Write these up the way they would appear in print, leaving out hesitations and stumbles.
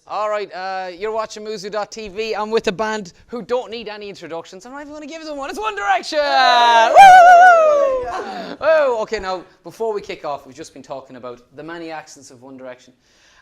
All right, you're watching Muzu.tv. I'm with a band who don't need any introductions. I'm not even going to give them one. It's One Direction! Woo! Oh, okay, now, before we kick off, we've just been talking about the many accents of One Direction.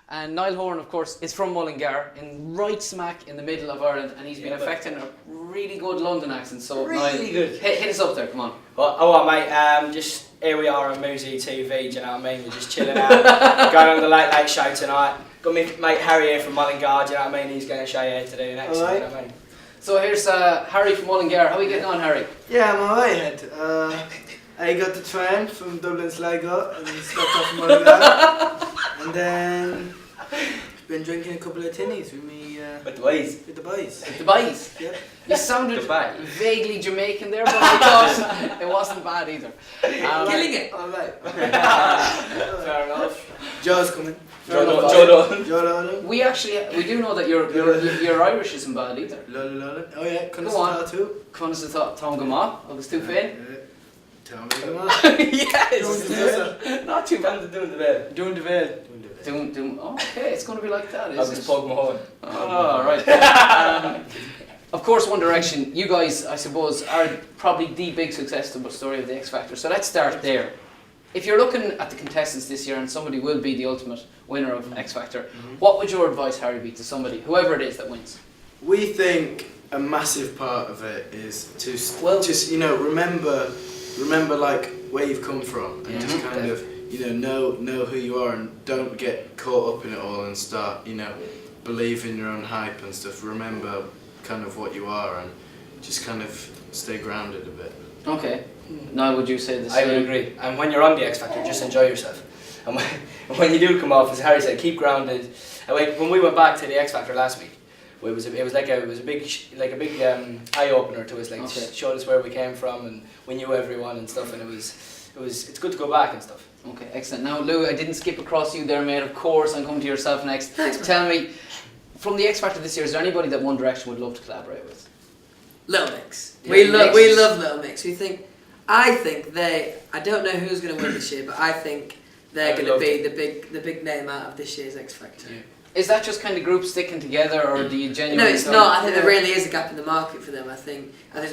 And Niall Horan, of course, is from Mullingar, right smack in the middle of Ireland, and he's been affecting a really good London accent. So, really Niall, good. Hit us up there, come on. Well, mate, just here we are on Muzi TV, do you know what I mean? We're just chilling out, going on the Late Late Show tonight. Got me mate Harry here from Mullingar, do you know what I mean? He's going to show you how to do an accent, Alright. you know what I mean? So here's Harry from Mullingar. How are you getting on, Harry? Yeah, I'm alright, Ed. I got the train from Dublin to Sligo and stopped off in Mullingar. And then been drinking a couple of tinnies with me. With the boys. With the boys. The boys. Yeah. You sounded Dubai. vaguely Jamaican there, but I thought it wasn't bad either. Killing it. Alright. Fair enough. Joe's coming. Joe. Joe We do know that your Irish isn't bad either. Lola. Oh yeah, Go on. too. Conas the Tom Gama, August too fin. Tell me, come on. Yes. Not too bad. Doing the bed. Doing the veil. Okay, it's going to be like that, I'll isn't just it? plug my horn. Oh, right. Of course, One Direction, you guys, I suppose, are probably the big success story of the X Factor. So let's start there. If you're looking at the contestants this year and somebody will be the ultimate winner of X Factor, what would your advice, Harry, be to somebody, whoever it is that wins? We think a massive part of it is to just remember like where you've come from and just kind of know who you are and don't get caught up in it all and start believe in your own hype and stuff. Remember kind of what you are and just kind of stay grounded a bit. Okay. Now, would you say the I same? would agree. And when you're on the X Factor, just enjoy yourself. And when you do come off, as Harry said, keep grounded. And when we went back to the X Factor last week, it was a big eye opener to us. Like showed us where we came from and we knew everyone and stuff. And it's good to go back and stuff. Okay, excellent. Now, Lou, I didn't skip across you there, mate. Of course, I'm coming to yourself next. Tell me, from the X Factor this year, is there anybody that One Direction would love to collaborate with? Little Mix. Yeah, we Mix. love Little Mix. I think I don't know who's going to win this year, but I think they're going to be the big name out of this year's X Factor. Yeah. Is that just kind of groups sticking together, or do you genuinely? No, it's not. I think there really is a gap in the market for them. I think they're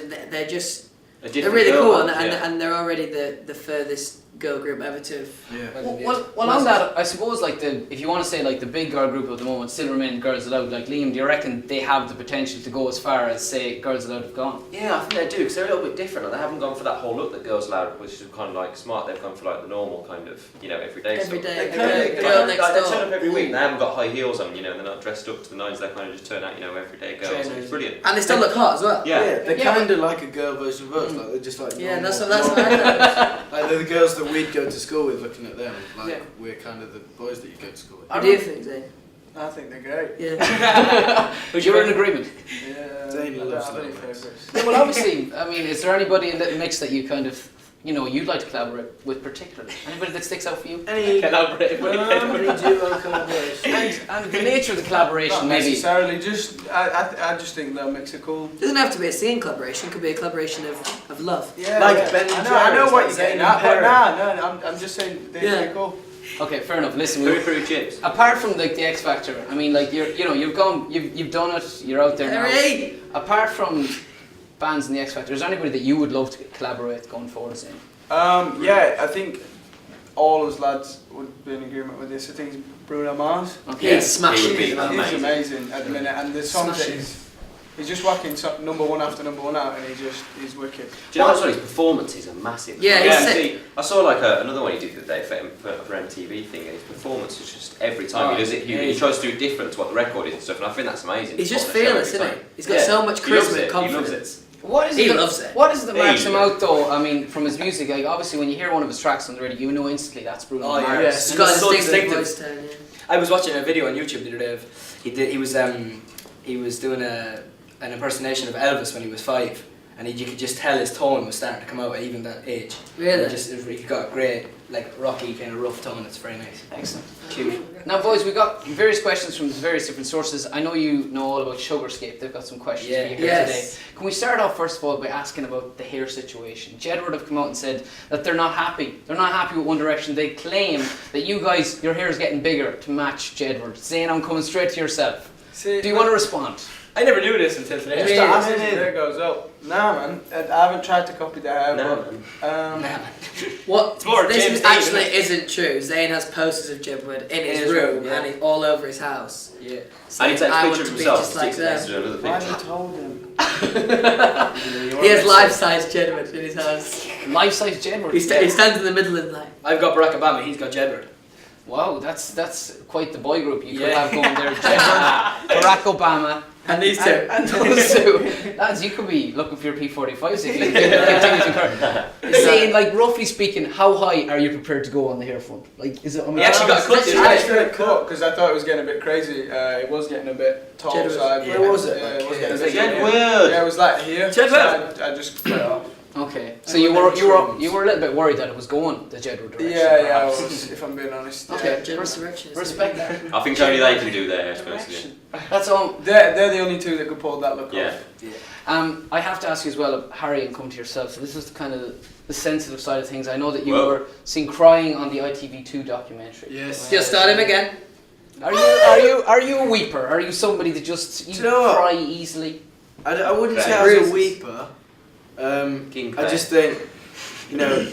really cool, and they're already the furthest girl group ever to have. Well, on that, I suppose if you want to say the big girl group at the moment still remain Girls Aloud. Like Liam, do you reckon they have the potential to go as far as say Girls Aloud have gone? Yeah, I think they do, because they're a little bit different. Like, they haven't gone for that whole look that Girls Aloud, which is kind of like smart. They've gone for like the normal kind of everyday stuff. Girl next They door. turn up every week. They haven't got high heels on. They're not dressed up to the nines. They kind of just turn out everyday girls. It's brilliant. And they still look hot as well. Yeah. They're kind of like a girl version of us. Like they're just like Yeah, normal, that's what I know. like they're the girls that we'd go to school with. Looking at them, we're kind of the boys that you go to school with. What do you think, Zane? I think they're great. Yeah. You're in agreement. Yeah, Zane loves Little Mix. Yeah, well, obviously, I mean, is there anybody in Little Mix that you kind of you'd like to collaborate with particularly? Anybody that sticks out for you? Any Collaborate with any duo collaboration? And the nature of the collaboration, Not maybe. necessarily, I just think they'll mix it cool. Doesn't have to be a singing collaboration. Could be a collaboration of love. Yeah, Like yeah. Ben and I know Jerry's, what like you're Zayn getting and at, but Perry. I'm just saying they're Yeah. pretty cool. Okay, fair enough. Listen, Poo chips. apart from the X Factor, I mean, you've done it. You're out there now. Harry! Apart from bands in the X Factor, is there anybody that you would love to collaborate with going forward? Zane? Yeah, I think all us lads would be in agreement with this. I think it's Bruno Mars. Okay. He's smashing. He would be He's amazing at the minute, and the songs that he's just whacking number one after number one out, and he's wicked. Do you know what's His performances are massive. Yeah, he's sick. See, I saw another one he did the other day for MTV thing, and his performance is just every time he does it, he tries to do different to what the record is and stuff, and I think that's amazing. He's just On the show fearless, every isn't he? time. He's got so much He loves charisma it, and confidence. He loves it. What is He it? loves it. What is it that marks He him out though? I mean, from his music, like obviously when you hear one of his tracks on the radio, you know instantly that's Bruno Oh, yeah. Mars. Yes. He's got a So distinctive distinctive. voice tone, yeah. I was watching a video on YouTube the other day of he was doing an impersonation of Elvis when he was 5, and you could just tell his tone was starting to come out at even that age. Really? He got a great, like rocky kind of rough tone. It's very nice. Excellent. Cute. Now, boys, we got various questions from various different sources. I know you know all about Sugarscape. They've got some questions for you here today. Can we start off first of all by asking about the hair situation? Jedward have come out and said that they're not happy. They're not happy with One Direction. They claim that you guys, your hair is getting bigger to match Jedward. Saying, I'm coming straight to yourself. See, do you want to respond? I never knew this until today. Just ask his hair goes up. Nah, man. I haven't tried to copy the hair. No, What It's more this James actually Dean, isn't true. Zayn has posters of Jedward in his room and it's all over his house. Yeah. So and he takes I pictures want of to be himself. just like them. Another Why picture. have you told him? He has life-size Jedward in his house. Life-size Jedward. He stands in the middle and like. I've got Barack Obama. He's got Jedward. Wow, that's quite the boy group you could Yeah. have going there. Jedward, Barack Obama. And these two. And those two. Lads, you could be looking for your P45s if you continue to curl. Saying, like, roughly speaking, how high are you prepared to go on the hair front? Like, is it... He actually got a cut this I way. got it cut because I thought it was getting a bit crazy. It was getting a bit tall. Jedward. So I, Yeah. Where was it? Yeah, it was Like, getting a It's bit like, tall. weird. Yeah, it was like here. Jedward. So I just cut it off. Okay, so you were a little bit worried that it was going the Jedward direction. Yeah, I perhaps. was, if I'm being honest. Okay. Jedward's direction. isn't Respect it? that. I think only they can do their hair, to be honest with you. That's all. They're the only two that could pull that look Yeah. off. I have to ask you as well, Harry, and come to yourself. So this is kind of the sensitive side of things. I know that you Well. were seen crying on the ITV2 documentary. Yes. Just start him again. Are you a weeper? Are you somebody that just Do you know what? cry easily? I wouldn't say Okay. I was a Bruises. weeper. King I Clay. just think, you know,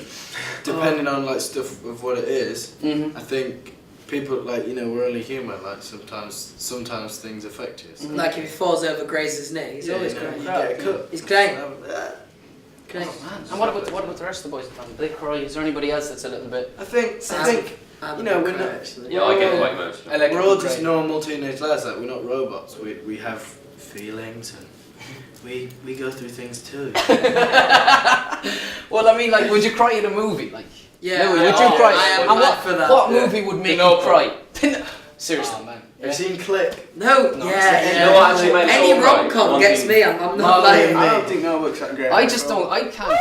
depending on like stuff of what it is, Mm-hmm. I think people like, you know, we're only human. Like sometimes things affect you. So, Like if he falls over, grazes his knee, he's yeah, always you know, crying. you get a cut. He's crying. Oh, man. And what about the rest of the boys in the family? Do they cry? Is there anybody else that's a little bit? I think I'm you know, a we're cry, not- actually. Yeah, I get quite emotional. I like we're all it. just normal teenage lads. Like we're not robots. We have feelings and we go through things too. Well, I mean, like, would you cry in a movie? Like, Yeah, Louis, I- would you oh, cry? I am And mad for that. What movie would make you Pinocchio. cry? Seriously, Oh, man. Have you seen Click? No, No, yeah. You know what actually made us Any all cry? rom-com One gets thing- me, I'm not No, lying. I don't think that looks that great. I just don't. I can't.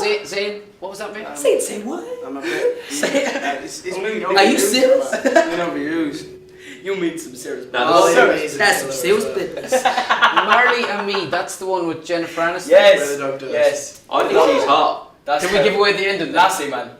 Zayn, what was that, mate? Say what? I'm a bit. Say It's been Are you serious? It's been overused. You mean some serious. Now, Oh, the- yeah, That's amazing. some serious business. Marley and Me. That's the one with Jennifer Aniston. Yes. Where the dog does. Yes. I think she's hot. That's Can we give away the end of that? Lassie, man.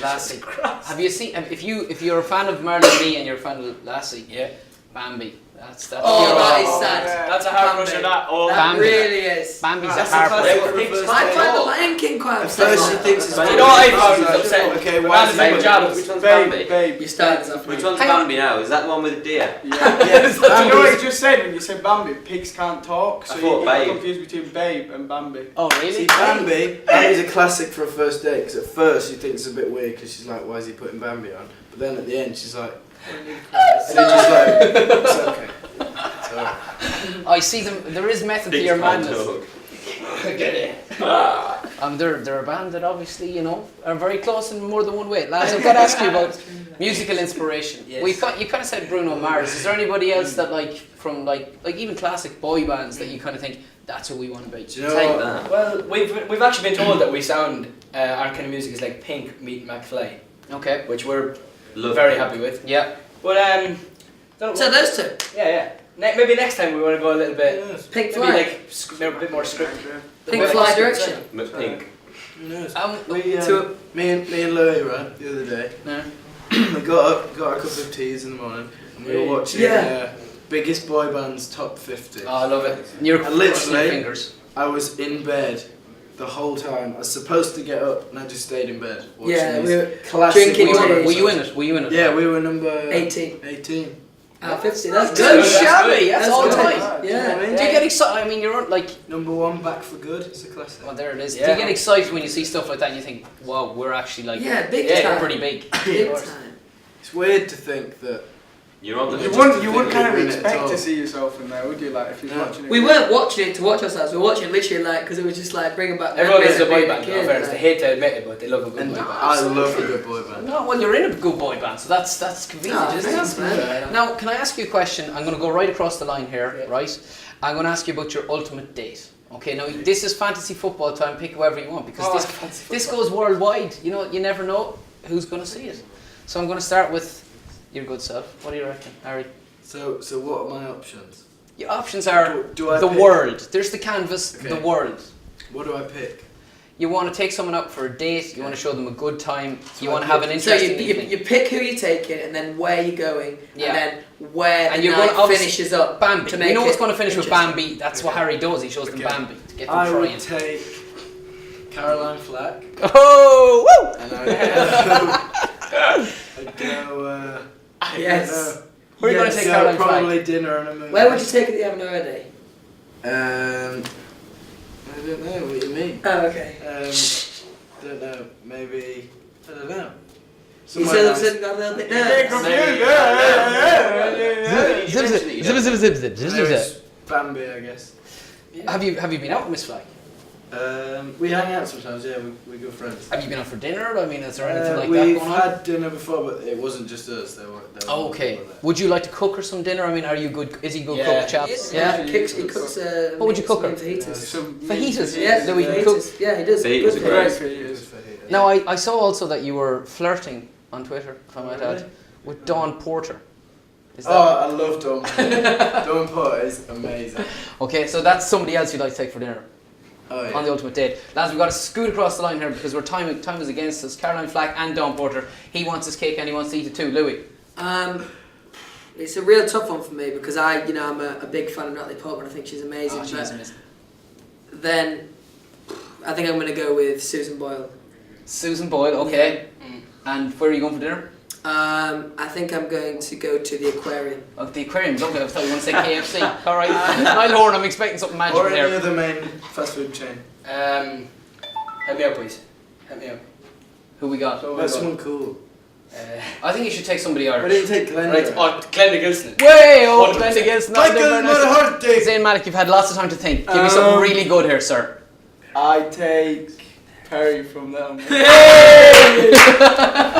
Lassie. Have you seen? If you're a fan of Marley and Me and you're a fan of Lassie, Yeah. Bambi. That's Oh, your- that is Oh, sad. yeah. That's a hard Bambi. crusher, that. Oh, That Bambi. really is. Bambi's That's a a heartbreaker. classic Yeah, for well, first I date. find the Lion King quite At upsetting. first she thinks it's. But you know what I found is upsetting? Okay, why Bananas is make it? jams. Which one's Babe, Bambi? babe. You started off Which with. one's Hang on. Bambi now? Is that the one with the deer? Yeah. Yes, Do you know what Bambi's- you just said when you said Bambi? Pigs can't talk, so I you thought got Babe. confused between Babe and Bambi. Oh, really? See, Bambi's a classic for a first date because at first you think it's a bit weird because she's like, why is he putting Bambi on? But then at the end she's like, and then she's like, it's okay. It's alright. I see them. There is method to Pigs your can't madness. talk. They're a band that obviously, you know, are very close in more than one way. Lads, I've got to ask you about musical inspiration. Yes. You kind of said Bruno Mars. Is there anybody else that from even classic boy bands that you kind of think that's who we want to be? Do you know Take what? that. Well, we've actually been told that we sound our kind of music is like Pink meet McFly, Okay. which we're Love very it. happy with. Yeah. But don't So know, those two. yeah. Maybe next time we want to go a little bit, Yes. Pink maybe Floyd. like a bit more scripted. Pink Bit Floyd more direction. But pink. Who knows? We, To Me and Louis, right, the other day, no. we got up, got a couple of teas in the morning, and we were watching biggest boy bands top 50. Oh, I love it. You're And crossing your literally- fingers. I was in bed the whole time. I was supposed to get up, and I just stayed in bed watching Yeah, these we were classic drinking boy tea. bands. Were you in it? Were you in it? Yeah, we were number 18. 18. Out of 50. That's Good, good. shabby. That's all good. time. Yeah. Do you Do you get excited? I mean, you're on, like, Number 1, Back for Good. It's a classic. well, there it is. Do Yeah. you get excited when you see stuff like that and you think, wow, we're actually like, Yeah, big we're time. pretty big? Big course. time. It's weird to think that. You're on the You Just wouldn't to kind think of we're in it expect at all. to see yourself in there, would you? Like if you're No. watching it. We weren't watching it to watch ourselves. We were watching it literally like because it was just like bringing back. Everyone memories loves a of boy being band, kid, in fairness. They like- hate to admit it, but they love a good And boy band. I love a good boy band. No, well, you're in a good boy band, so that's convenient, Oh, isn't thanks, it? man. Now, can I ask you a question? I'm going to go right across the line here, Yeah. right? I'm going to ask you about your ultimate date, Okay, now this is fantasy football time. Pick whoever you want because this goes worldwide. You know, you never know who's going to see it. So I'm going to start with your good self. What do you reckon, Harry? So what are my options? Your options are Do I the pick? world. There's the canvas, Okay. the world. What do I pick? You want to take someone out for a date. You want to show them a good time. So You I want to have an So interesting you evening. pick who you're taking, and then where you're going, Yeah. and then where And the you're night gonna obviously- finishes up. Bambi. To You make know what's it going to finish with interesting. Bambi. That's what Harry does. He shows them Okay. Bambi to get them I trying. would take Caroline Flack. Oh, woo! And I'd go. Yes. Where are you going to take Caroline Flack? Probably dinner and a movie. Where would you take it that you haven't already? I don't know what you mean. Oh, okay. Don't know. Maybe I don't know. You Somewhere still nice. have got a little bit Very nervous. confused. There's Bambi, I guess. Have you been out with Miss Flack? We hang out sometimes. Yeah, we go friends. Have you been out for dinner? I mean, is there anything like that We've going on? had dinner before, but it wasn't just us. There were Oh, other okay. people there. Would you like to cook her some dinner? I mean, are you good? Is he a good Yeah. cook, chaps? Yeah, Yeah. he cooks. What would you cook her? Fajitas. Fajitas. Yeah, Louis can cook. fajitas. Yeah, he does. Fajitas Good are for great. us. Just for here. Now, I saw also that you were flirting on Twitter, if I might Really? add, with Dawn Porter. Is Oh, that I love Dawn. Dawn Porter is amazing. okay? So that's somebody else you'd like to take for dinner Oh yeah. on the ultimate date. Lads, we've got to scoot across the line here because time is against us. Caroline Flack and Dawn Porter. He wants his cake and he wants to eat it too. Louis. It's a real tough one for me because I'm a big fan of Natalie Portman. I think she's amazing. Oh, she but is amazing. then I think I'm going to go with Susan Boyle. Susan Boyle, okay. And where are you going for dinner? I think I'm going to go to the aquarium. Oh, the aquarium. Lovely. I thought you were going to say KFC. All right. Niall Horan, I'm expecting something magical Or any there. other main fast food chain. Help me out, please. Help me out. Who we got? That's someone cool. I think you should take somebody Why Irish. didn't you take Glenda? Right, oh, Glenda Gilson. Way oh, 100%. Glenn against Michael Murray. Zayn Malik, you've had lots of time to think. Give me something really good here, sir. I take Perry from them.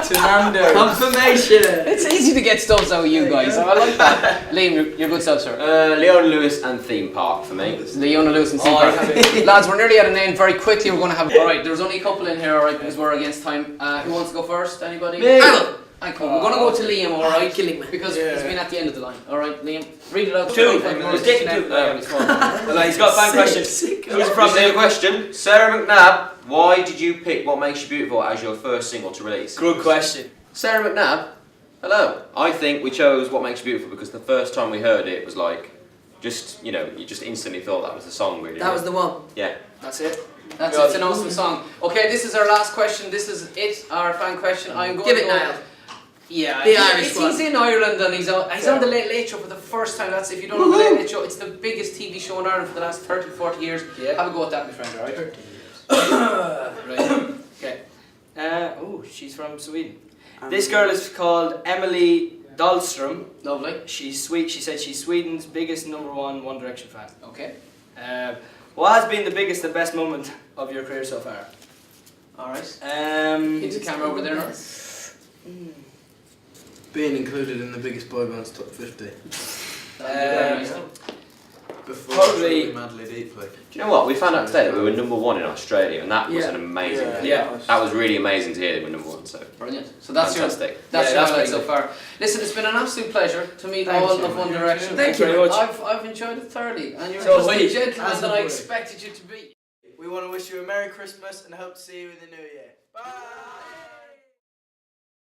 To Nando's. Confirmation. It's easy to get stuff out of you guys. I like that. Liam, you're good self, sir. Leon Lewis and theme park for me. Leona Lewis and Oh, I Seacrest. Lads, we're nearly at an end. Very quickly, we're going to have. Alright, there's only a couple in here, alright, because we're against time. Who wants to go first? Anybody? I will. Cool. We're going to go to Liam, alright? Killing me. Because Yeah. he's been at the end of the line. Alright, Liam. Read it out. Two. Five He's minutes. taking two. Well, he's got five questions. Sick. Who's From from the the question, Sarah McNabb, why did you pick What Makes You Beautiful as your first single to release? Good question. Sarah McNabb, hello. I think we chose What Makes You Beautiful because the first time we heard it was like, you just instantly thought that was the song, really. That was the one. Yeah. That's it. That's it's an awesome song. Okay, this is our last question. This is it, our fan question. I'm going Give to it go. now. Yeah, The Irish he's one. in Ireland and he's on the Late Late Show for the first time. That's if you don't know the Late Late Show, it's the biggest TV show in Ireland for the last 30, 40 years. Yeah. Have a go at that, my friend. All right. Right. Okay. She's from Sweden. This girl is called Emily Dahlström. Lovely. She's sweet. She said she's Sweden's biggest #1 One Direction fan. Okay. What has been the biggest and best moment of your career so far? All right. Into Into camera over there. Being included in the biggest boy band's top 50. Very nice. Before Probably- Truly Madly Deeply. Do you know what? We found out today that we were #1 in Australia, and that was Yeah. an amazing thing. Yeah. That was really amazing to hear that we're #1, so Brilliant. So that's fantastic. your Yeah, highlight that's so pretty far. Listen, it's been an absolute pleasure to meet Thank all you. of One Direction. Thank you very much. I've enjoyed it thoroughly, and you're So just the wait, gentleman as that a I boy. expected you to be. We want to wish you a Merry Christmas and hope to see you in the new year. Bye!